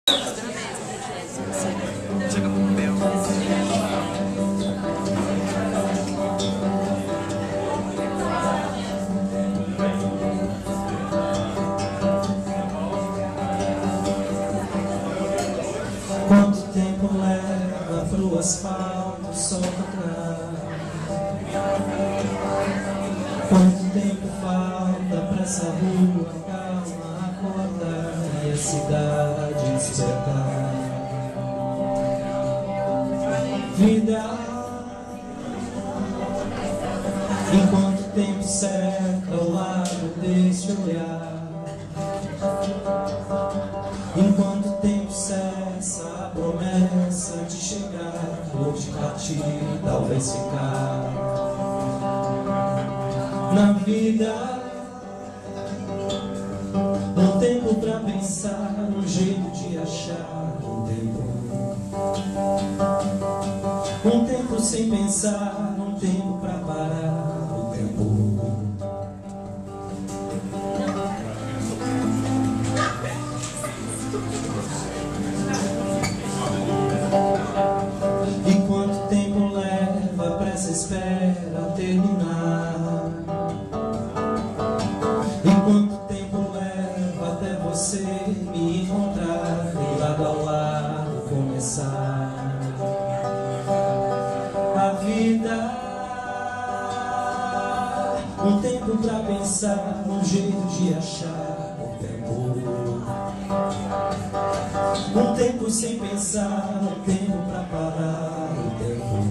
Chega pro papel. Quanto tempo leva pro asfalto soltar? Quanto tempo falta pra essa rua calma acordar e a cidade despertar? Vida, em quanto tempo cerca ao lado deste olhar? Em quanto tempo cessa a promessa de chegar ou de partir, talvez ficar? Na vida, um tempo pra pensar, um jeito de achar um tempo sem pensar, um tempo pra parar o tempo. E quanto tempo leva pra essa espera terminar? E quanto tempo leva até você me encontrar e lado a lado começar a vida? Um tempo pra pensar, um jeito de achar o tempo. Um tempo sem pensar, um tempo pra parar o tempo.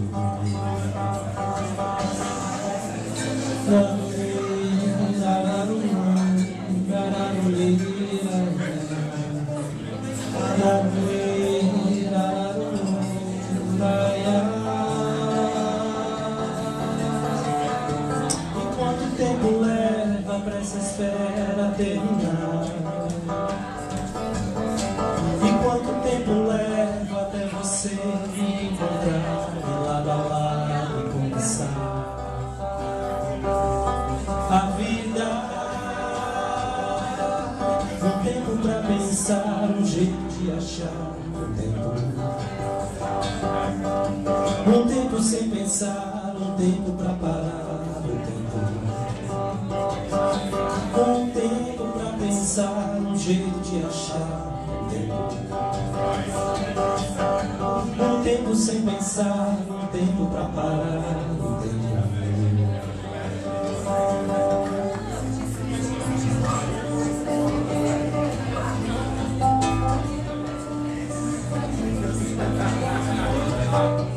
E quanto tempo leva pra essa espera terminar? E quanto tempo leva até você me encontrar e lado a lado começar a vida? Um tempo pra pensar, um jeito de achar o tempo. Um tempo sem pensar, um tempo pra parar o tempo. Um tempo pra pensar, um jeito de achar o tempo. Um tempo sem pensar, um tempo pra parar o tempo. Thank you.